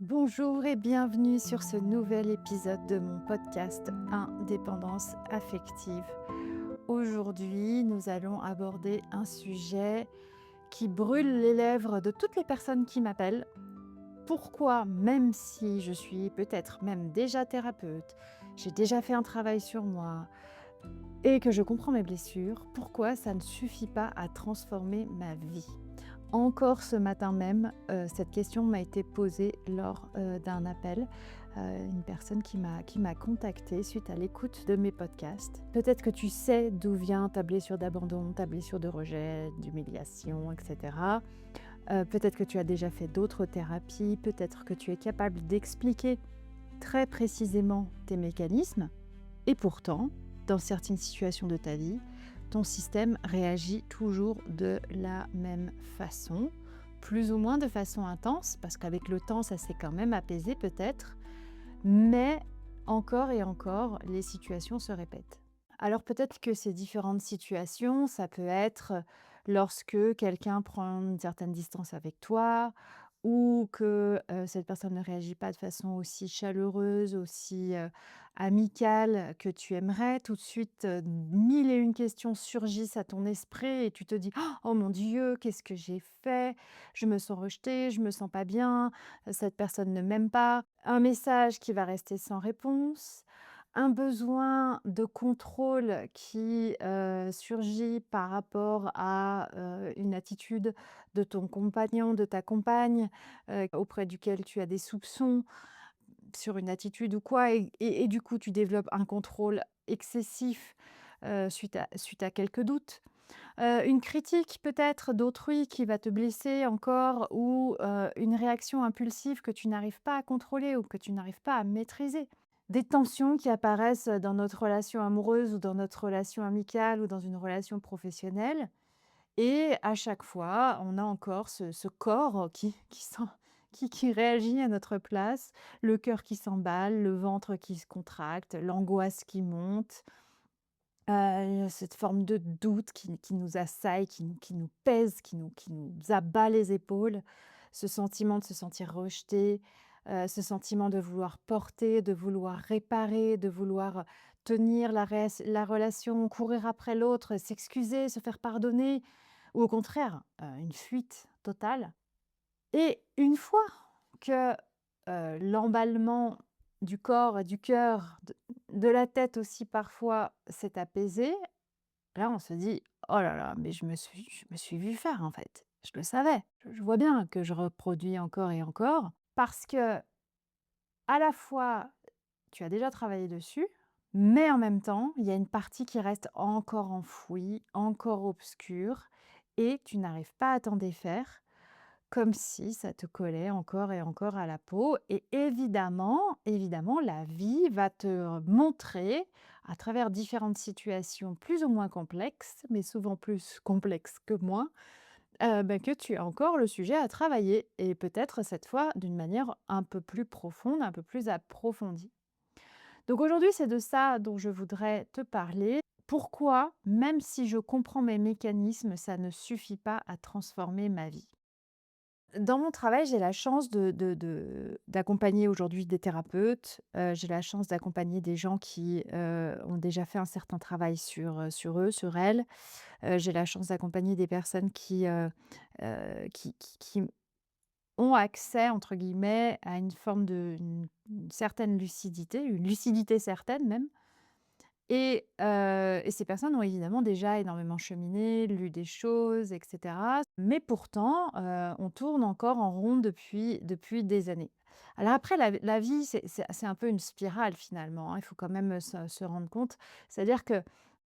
Bonjour et bienvenue sur ce nouvel épisode de mon podcast Indépendance affective. Aujourd'hui, nous allons aborder un sujet qui brûle les lèvres de toutes les personnes qui m'appellent. Pourquoi, même si je suis peut-être même déjà thérapeute, j'ai déjà fait un travail sur moi et que je comprends mes blessures, pourquoi ça ne suffit pas à transformer ma vie? Encore ce matin même, cette question m'a été posée lors, d'un appel, une personne qui m'a contactée suite à l'écoute de mes podcasts. Peut-être que tu sais d'où vient ta blessure d'abandon, ta blessure de rejet, d'humiliation et cetera. Peut-être que tu as déjà fait d'autres thérapies, peut-être que tu es capable d'expliquer très précisément tes mécanismes et pourtant, dans certaines situations de ta vie, ton système réagit toujours de la même façon, plus ou moins de façon intense, parce qu'avec le temps, ça s'est quand même apaisé peut-être, mais encore et encore, les situations se répètent. Alors peut-être que ces différentes situations, ça peut être lorsque quelqu'un prend une certaine distance avec toi ou que cette personne ne réagit pas de façon aussi chaleureuse, aussi amicale que tu aimerais. Tout de suite, mille et une questions surgissent à ton esprit et tu te dis: «Oh mon Dieu, qu'est-ce que j'ai fait? Je me sens rejetée, je me sens pas bien, cette personne ne m'aime pas». Un message qui va rester sans réponse, un besoin de contrôle qui, surgit par rapport à, une attitude de ton compagnon, de ta compagne, auprès duquel tu as des soupçons sur une attitude ou quoi et du coup tu développes un contrôle excessif, suite à quelques doutes. Une critique peut-être d'autrui qui va te blesser encore ou, une réaction impulsive que tu n'arrives pas à contrôler ou que tu n'arrives pas à maîtriser. Des tensions qui apparaissent dans notre relation amoureuse ou dans notre relation amicale ou dans une relation professionnelle et à chaque fois, on a encore ce corps qui réagit à notre place, le cœur qui s'emballe, le ventre qui se contracte, l'angoisse qui monte. Cette forme de doute qui nous assaille, qui nous pèse, qui nous abat les épaules. Ce sentiment de se sentir rejeté, ce sentiment de vouloir porter, de vouloir réparer, de vouloir tenir la relation, courir après l'autre, s'excuser, se faire pardonner ou au contraire, une fuite totale. Et une fois que, l'emballement du corps et du cœur, de la tête aussi parfois s'est apaisé, là on se dit: «Oh là là, mais je me suis vu faire en fait. Je le savais. Je vois bien que je reproduis encore et encore». Parce que à la fois, tu as déjà travaillé dessus, mais en même temps, il y a une partie qui reste encore enfouie, encore obscure et tu n'arrives pas à t'en défaire. Comme si ça te collait encore et encore à la peau et évidemment, la vie va te montrer, à travers différentes situations plus ou moins complexes, mais souvent plus complexes que moi, que tu as encore le sujet à travailler et peut-être cette fois d'une manière un peu plus profonde, un peu plus approfondie. Donc aujourd'hui, c'est de ça dont je voudrais te parler. Pourquoi, même si je comprends mes mécanismes, ça ne suffit pas à transformer ma vie? Dans mon travail, j'ai la chance d'accompagner aujourd'hui des thérapeutes, j'ai la chance d'accompagner des gens qui, ont déjà fait un certain travail sur eux, sur elles. J'ai la chance d'accompagner des personnes qui ont «accès» entre guillemets à une forme une certaine lucidité, une lucidité certaine même. Et ces personnes ont évidemment déjà énormément cheminé, lu des choses et cetera. Mais pourtant, on tourne encore en rond depuis des années. Alors après la vie, c'est un peu une spirale finalement, hein, il faut quand même, se rendre compte. C'est-à-dire que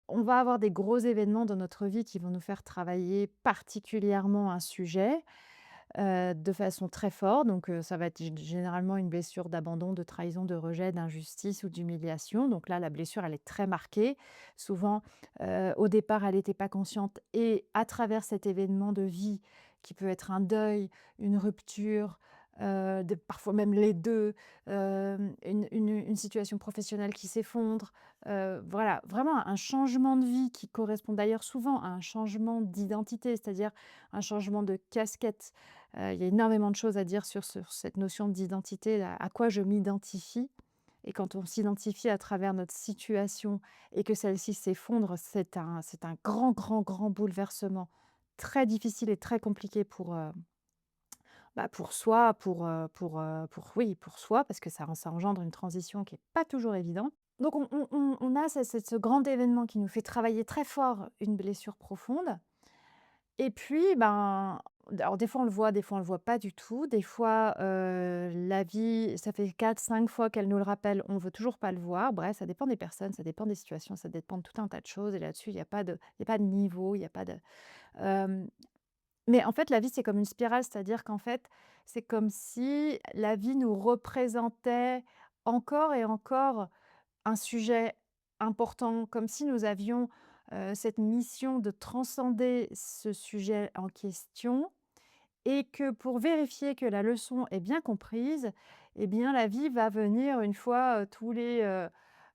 on va avoir des gros événements dans notre vie qui vont nous faire travailler particulièrement un sujet de façon très forte. Donc, ça va être généralement une blessure d'abandon, de trahison, de rejet, d'injustice ou d'humiliation. Donc là, la blessure, elle est très marquée. Souvent, au départ, elle n'était pas consciente et à travers cet événement de vie qui peut être un deuil, une rupture, parfois même les 2, une situation professionnelle qui s'effondre, voilà, vraiment un changement de vie qui correspond d'ailleurs souvent à un changement d'identité, c'est-à-dire un changement de casquette. Il y a énormément de choses à dire sur cette notion d'identité, à quoi je m'identifie. Et quand on s'identifie à travers notre situation et que celle-ci s'effondre, c'est un grand, grand, grand bouleversement très difficile et très compliqué pour soi, pour soi, parce que ça engendre une transition qui est pas toujours évidente. Donc on a ce grand événement qui nous fait travailler très fort une blessure profonde et puis, ben, alors des fois on le voit, des fois on le voit pas du tout. Des fois, la vie, ça fait 4, 5 fois qu'elle nous le rappelle, on veut toujours pas le voir. Bref, ça dépend des personnes, ça dépend des situations, ça dépend de tout un tas de choses et là-dessus, il y a pas de niveau, il y a pas de hem, mais en fait, la vie, c'est comme une spirale, c'est-à-dire qu'en fait, c'est comme si la vie nous représentait encore et encore un sujet important, comme si nous avions, cette mission de transcender ce sujet en question et que pour vérifier que la leçon est bien comprise, eh bien, la vie va venir une fois, tous les,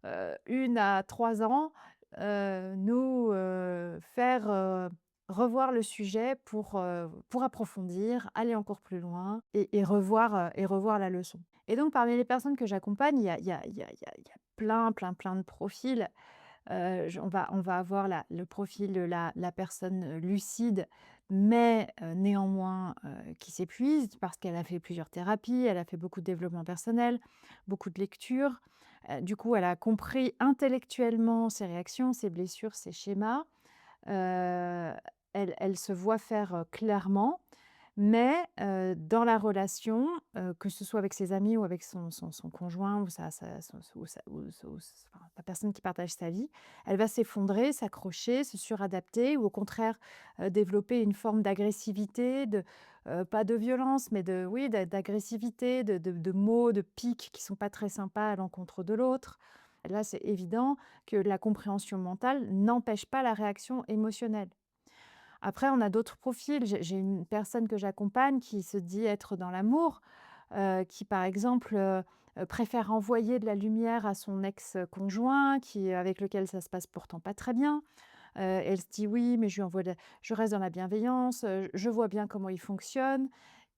1 à 3 ans, nous, faire, revoir le sujet pour approfondir, aller encore plus loin et revoir la leçon. Et donc parmi les personnes que j'accompagne, il y a plein, plein, plein de profils. On va avoir le profil de la personne, lucide, mais néanmoins, qui s'épuise parce qu'elle a fait plusieurs thérapies, elle a fait beaucoup de développement personnel, beaucoup de lectures. Du coup, elle a compris intellectuellement ses réactions, ses blessures, ses schémas. Heu, elle se voit faire, clairement, mais dans la relation, que ce soit avec ses amis ou avec son conjoint ou sa son ou sa ou s enfin, la personne qui partage sa vie, elle va s'effondrer, s'accrocher, se suradapter ou au contraire, développer une forme d'agressivité, pas de violence, mais oui, d'agressivité, de mots, de piques qui sont pas très sympas à l'encontre de l'autre. Là, c'est évident que la compréhension mentale n'empêche pas la réaction émotionnelle. Après, on a d'autres profils. J'ai une personne que j'accompagne qui se dit être dans l'amour, qui par exemple, préfère envoyer de la lumière à son ex-conjoint avec lequel ça se passe pourtant pas très bien. Elle se dit: «Oui, mais je reste dans la bienveillance, je vois bien comment il fonctionne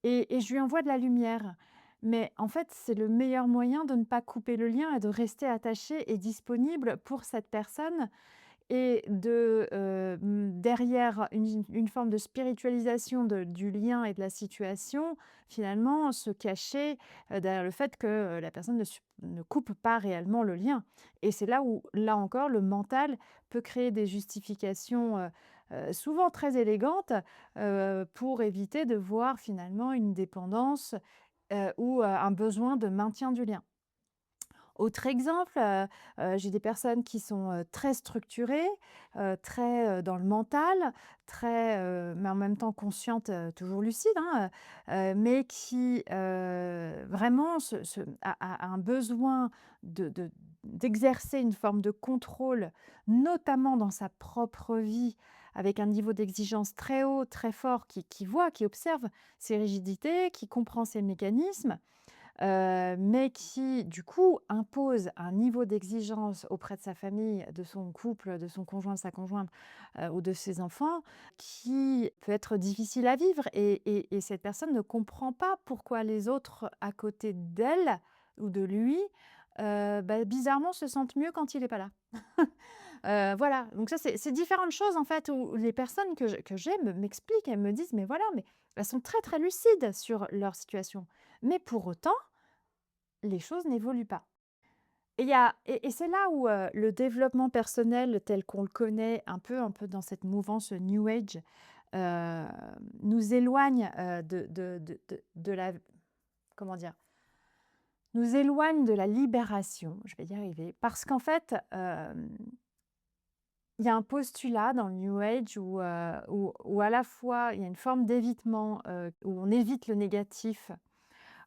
et je lui envoie de la lumière». Mais en fait, c'est le meilleur moyen de ne pas couper le lien et de rester attaché et disponible pour cette personne et derrière une forme de spiritualisation du lien et de la situation, finalement, se cacher, derrière le fait que, la personne ne coupe pas réellement le lien. Et c'est là où, là encore, le mental peut créer des justifications, souvent très élégantes, pour éviter de voir finalement une dépendance, ou, un besoin de maintien du lien. Autre exemple, j'ai des personnes qui sont, très structurées, très, dans le mental, très, mais en même temps conscientes, toujours lucides, hein, mais qui, vraiment a un besoin d'exercer une forme de contrôle, notamment dans sa propre vie, avec un niveau d'exigence très haut, très fort, qui observe ses rigidités, qui comprend ses mécanismes. Mais qui, du coup, impose un niveau d'exigence auprès de sa famille, de son couple, de son conjoint, de sa conjointe, ou de ses enfants, qui peut être difficile à vivre et cette personne ne comprend pas pourquoi les autres à côté d'elle ou de lui, bizarrement se sentent mieux quand il est pas là. Voilà, donc ça c'est différentes choses en fait où les personnes que j'ai m'expliquent, elles me disent: «Mais voilà, mais elles sont très, très lucides sur leur situation». Mais pour autant les choses n'évoluent pas. Et il y a et c'est là où, le développement personnel tel qu'on le connaît un peu dans cette mouvance New Age, heu, nous éloigne, de la comment dire? Nous éloigne de la libération, je vais y arriver, parce qu'en fait, il y a un postulat dans le New Age où à la fois il y a une forme d'évitement, où on évite le négatif,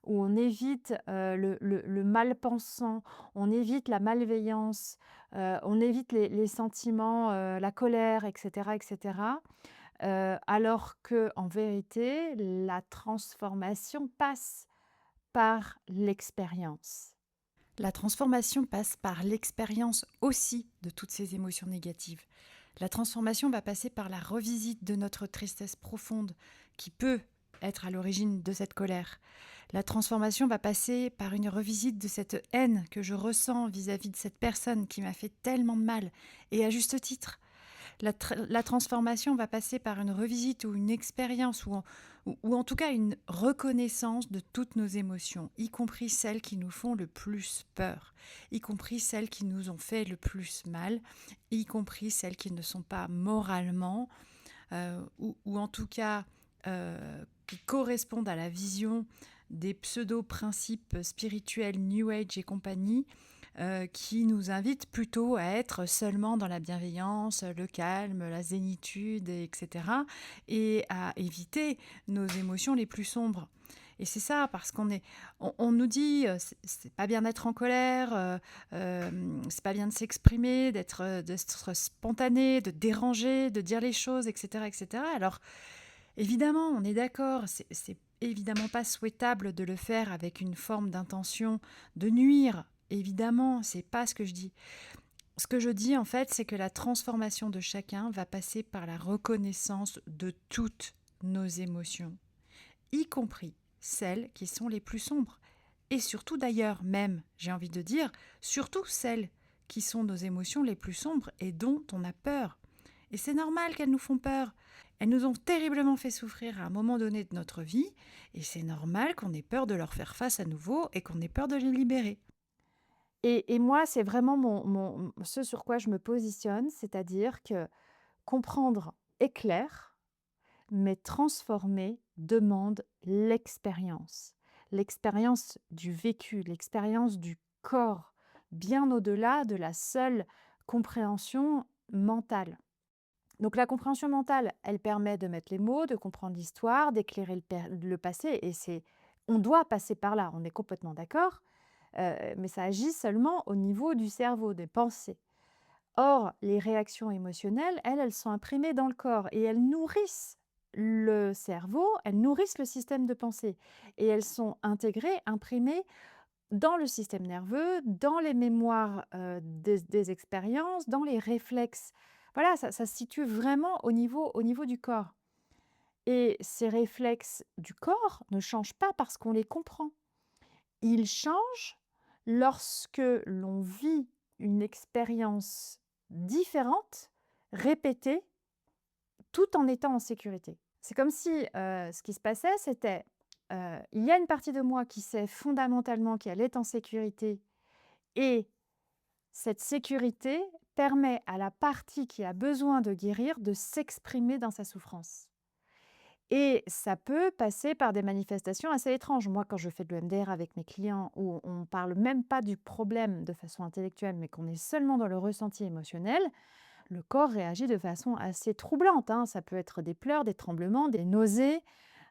où on évite, le mal-pensant, on évite la malveillance, on évite les sentiments, la colère et cetera, alors que en vérité, la transformation passe par l'expérience. La transformation passe par l'expérience aussi de toutes ces émotions négatives. La transformation va passer par la revisite de notre tristesse profonde qui peut être à l'origine de cette colère. La transformation va passer par une revisite de cette haine que je ressens vis-à-vis de cette personne qui m'a fait tellement de mal, et à juste titre. La transformation va passer par une revisite ou une expérience ou en tout cas une reconnaissance de toutes nos émotions, y compris celles qui nous font le plus peur, y compris celles qui nous ont fait le plus mal, y compris celles qui ne sont pas moralement ou en tout cas qui correspondent à la vision des pseudo-principes spirituels New Age et compagnie, qui nous invitent plutôt à être seulement dans la bienveillance, le calme, la zénitude, etc. et à éviter nos émotions les plus sombres. Et c'est ça, parce on nous dit, c'est pas bien d'être en colère, c'est pas bien de s'exprimer, d'être spontané, de déranger, de dire les choses, etc., etc. Alors, évidemment, on est d'accord, c'est évidemment pas souhaitable de le faire avec une forme d'intention de nuire. Évidemment, c'est pas ce que je dis. Ce que je dis, en fait, c'est que la transformation de chacun va passer par la reconnaissance de toutes nos émotions, y compris celles qui sont les plus sombres. Et surtout d'ailleurs, même, j'ai envie de dire, surtout celles qui sont nos émotions les plus sombres et dont on a peur. Et c'est normal qu'elles nous font peur. Elles nous ont terriblement fait souffrir à un moment donné de notre vie, et c'est normal qu'on ait peur de leur faire face à nouveau et qu'on ait peur de les libérer. Et moi, c'est vraiment ce sur quoi je me positionne, c'est-à-dire que comprendre est clair, mais transformer demande l'expérience. L'expérience du vécu, l'expérience du corps, bien au-delà de la seule compréhension mentale. Donc la compréhension mentale, elle permet de mettre les mots, de comprendre l'histoire, d'éclairer le passé, et on doit passer par là, on est complètement d'accord, mais ça agit seulement au niveau du cerveau, des pensées. Or, les réactions émotionnelles, elles sont imprimées dans le corps et elles nourrissent le cerveau, elles nourrissent le système de pensée et elles sont intégrées, imprimées dans le système nerveux, dans les mémoires des expériences, dans les réflexes. Voilà, ça se situe vraiment au niveau du corps. Et ces réflexes du corps ne changent pas parce qu'on les comprend. Ils changent lorsque l'on vit une expérience différente, répétée, tout en étant en sécurité. C'est comme si ce qui se passait, c'était il y a une partie de moi qui sait fondamentalement qu'elle est en sécurité, et cette sécurité permet à la partie qui a besoin de guérir de s'exprimer dans sa souffrance. Et ça peut passer par des manifestations assez étranges. Moi, quand je fais de l'EMDR avec mes clients, où on ne parle même pas du problème de façon intellectuelle, mais qu'on est seulement dans le ressenti émotionnel, le corps réagit de façon assez troublante, hein. Ça peut être des pleurs, des tremblements, des nausées,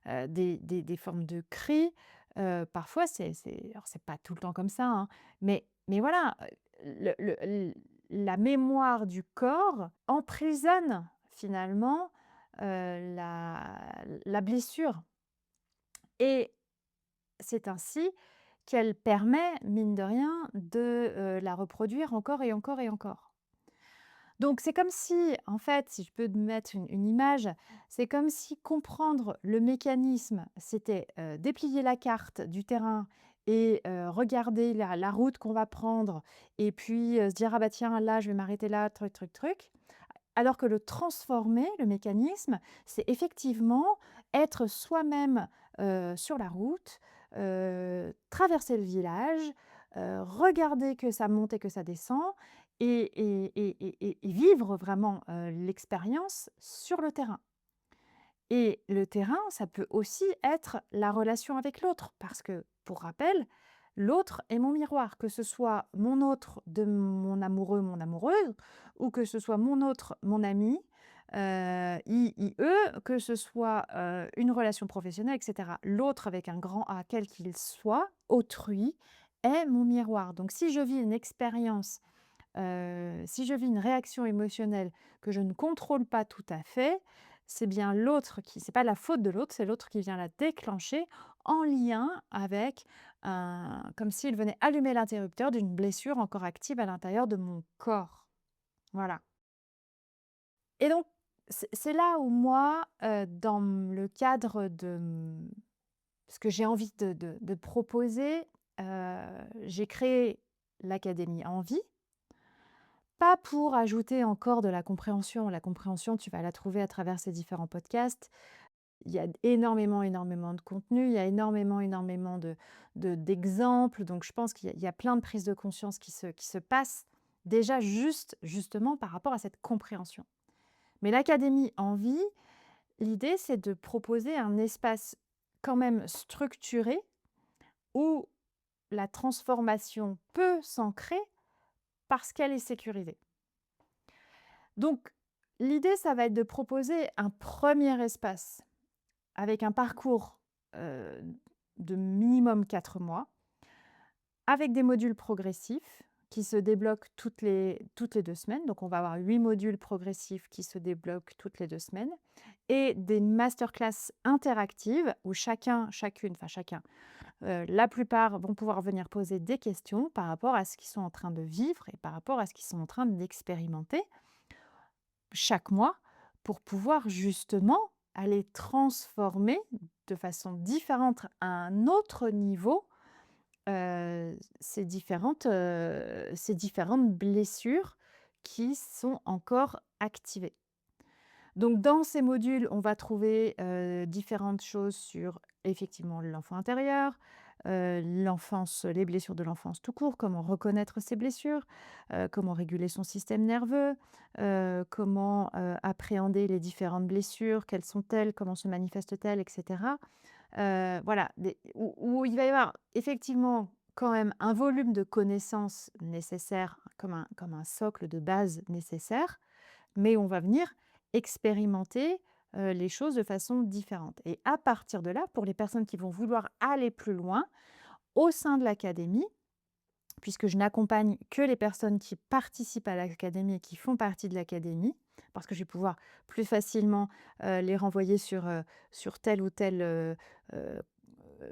des formes de cris. Parfois, alors c'est pas tout le temps comme ça, hein, mais voilà, la mémoire du corps emprisonne finalement la blessure, et c'est ainsi qu'elle permet, mine de rien, de la reproduire encore et encore et encore. Donc c'est comme si, en fait, si je peux te mettre une image, c'est comme si comprendre le mécanisme, c'était déplier la carte du terrain et regarder la route qu'on va prendre, et puis se dire: «Ah bah tiens, là, je vais m'arrêter là, truc, truc, truc». Alors que le transformer, le mécanisme, c'est effectivement être soi-même sur la route, traverser le village, regarder que ça monte et que ça descend, et vivre vraiment l'expérience sur le terrain. Et le terrain, ça peut aussi être la relation avec l'autre, parce que, pour rappel, l'autre est mon miroir, que ce soit mon autre de mon amoureux, mon amoureuse, ou que ce soit mon autre, mon ami, IE, que ce soit une relation professionnelle, etc. L'autre avec un grand A, quel qu'il soit, autrui, est mon miroir. Donc si je vis une expérience, si je vis une réaction émotionnelle que je ne contrôle pas tout à fait, c'est bien l'autre qui, c'est pas la faute de l'autre, c'est l'autre qui vient la déclencher en lien avec comme s'il venait allumer l'interrupteur d'une blessure encore active à l'intérieur de mon corps. Voilà. Et donc c'est là où moi, dans le cadre de, ce que j'ai envie de proposer, j'ai créé l'académie Envie, pas pour ajouter encore de la compréhension. La compréhension, tu vas la trouver à travers ces différents podcasts. Il y a énormément, énormément de contenu, il y a énormément, énormément d'exemples. Donc je pense qu'il y a plein de prises de conscience qui se passent déjà justement par rapport à cette compréhension. Mais l'académie Envie, l'idée, c'est de proposer un espace quand même structuré où la transformation peut s'ancrer parce qu'elle est sécurisée. Donc l'idée, ça va être de proposer un premier espace avec un parcours, heu, de minimum 4 mois, avec des modules progressifs qui se débloquent toutes les 2 semaines. Donc on va avoir 8 modules progressifs qui se débloquent toutes les 2 semaines et des masterclass interactives où chacun, la plupart vont pouvoir venir poser des questions par rapport à ce qu'ils sont en train de vivre et par rapport à ce qu'ils sont en train d'expérimenter chaque mois pour pouvoir justement aller transformer de façon différente à un autre niveau, ces différentes blessures qui sont encore activées. Donc dans ces modules, on va trouver, différentes choses sur effectivement l'enfant intérieur, l'enfance, les blessures de l'enfance tout court, comment reconnaître ses blessures, comment réguler son système nerveux, comment, appréhender les différentes blessures, quelles sont-elles, comment se manifestent-elles, et cetera. Voilà, où il va y avoir effectivement quand même un volume de connaissances nécessaires, comme un socle de base nécessaire, mais on va venir expérimenter, les choses de façon différente et à partir de là, pour les personnes qui vont vouloir aller plus loin, au sein de l'académie, puisque je n'accompagne que les personnes qui participent à l'académie et qui font partie de l'académie, parce que je vais pouvoir plus facilement, les renvoyer sur telle ou telle, heu,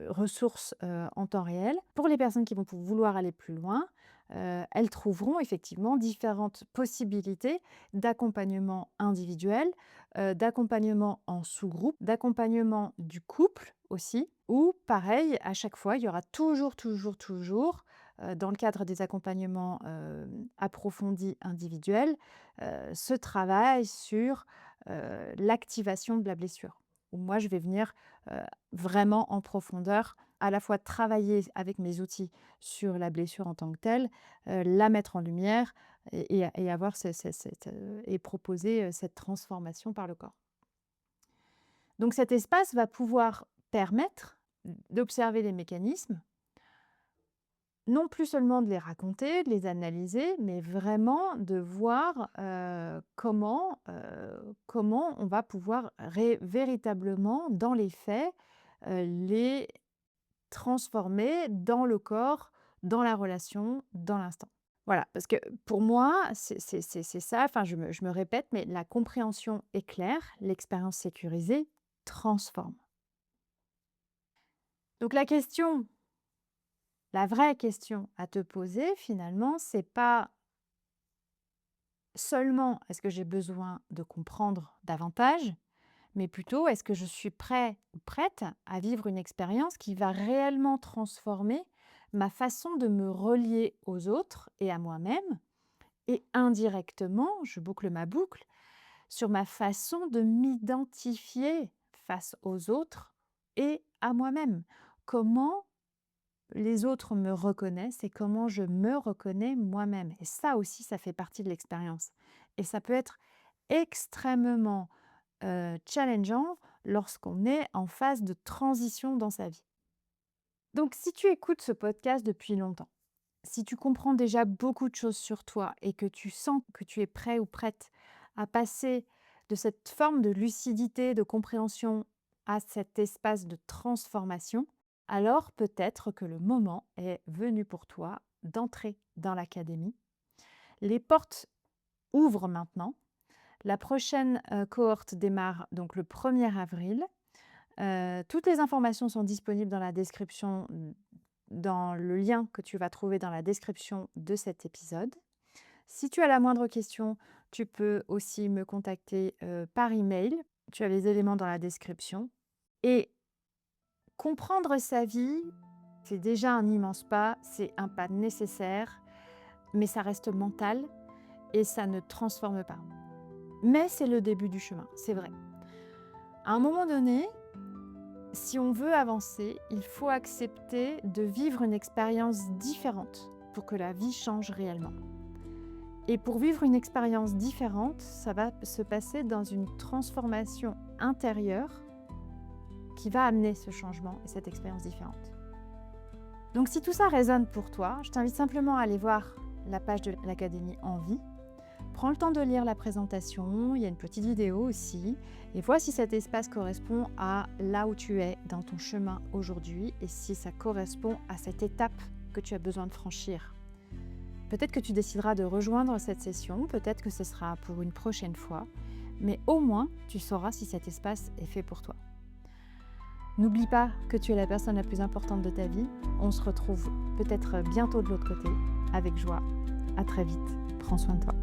ressource, en temps réel. Pour les personnes qui vont vouloir aller plus loin, elles trouveront effectivement différentes possibilités d'accompagnement individuel, d'accompagnement en sous-groupe, d'accompagnement du couple aussi, où pareil, à chaque fois, il y aura toujours, toujours, toujours, dans le cadre des accompagnements, approfondis individuels, ce travail sur, l'activation de la blessure. Où moi, je vais venir, heu, vraiment en profondeur, à la fois travailler avec mes outils sur la blessure en tant que telle, la mettre en lumière et avoir et proposer, cette transformation par le corps. Donc cet espace va pouvoir permettre d'observer les mécanismes, non plus seulement de les raconter, de les analyser, mais vraiment de voir, comment on va pouvoir véritablement, dans les faits, les transformer dans le corps, dans la relation, dans l'instant. Voilà, parce que pour moi, c'est ça, enfin je me répète, mais la compréhension est claire, l'expérience sécurisée transforme. Donc la vraie question à te poser finalement, c'est pas seulement est-ce que j'ai besoin de comprendre davantage, mais plutôt est-ce que je suis prêt ou prête à vivre une expérience qui va réellement transformer ma façon de me relier aux autres et à moi-même, et indirectement, je boucle ma boucle, sur ma façon de m'identifier face aux autres et à moi-même. Comment les autres me reconnaissent et comment je me reconnais moi-même. Et ça aussi, ça fait partie de l'expérience. Et ça peut être extrêmement challengeant lorsqu'on est en phase de transition dans sa vie. Donc si tu écoutes ce podcast depuis longtemps, si tu comprends déjà beaucoup de choses sur toi et que tu sens que tu es prêt ou prête à passer de cette forme de lucidité, de compréhension à cet espace de transformation, alors peut-être que le moment est venu pour toi d'entrer dans l'académie. Les portes ouvrent maintenant. La prochaine cohorte démarre donc le 1er avril. Toutes les informations sont disponibles dans la description, dans le lien que tu vas trouver dans la description de cet épisode. Si tu as la moindre question, tu peux aussi me contacter par email. Tu as les éléments dans la description. Et comprendre sa vie, c'est déjà un immense pas, c'est un pas nécessaire, mais ça reste mental et ça ne transforme pas. Mais c'est le début du chemin, c'est vrai. À un moment donné, si on veut avancer, il faut accepter de vivre une expérience différente pour que la vie change réellement. Et pour vivre une expérience différente, ça va se passer dans une transformation intérieure qui va amener ce changement et cette expérience différente. Donc si tout ça résonne pour toi, je t'invite simplement à aller voir la page de l'Académie Envie. Prends le temps de lire la présentation, il y a une petite vidéo aussi, et vois si cet espace correspond à là où tu es dans ton chemin aujourd'hui et si ça correspond à cette étape que tu as besoin de franchir. Peut-être que tu décideras de rejoindre cette session, peut-être que ce sera pour une prochaine fois, mais au moins tu sauras si cet espace est fait pour toi. N'oublie pas que tu es la personne la plus importante de ta vie. On se retrouve peut-être bientôt de l'autre côté, avec joie. À très vite. Prends soin de toi.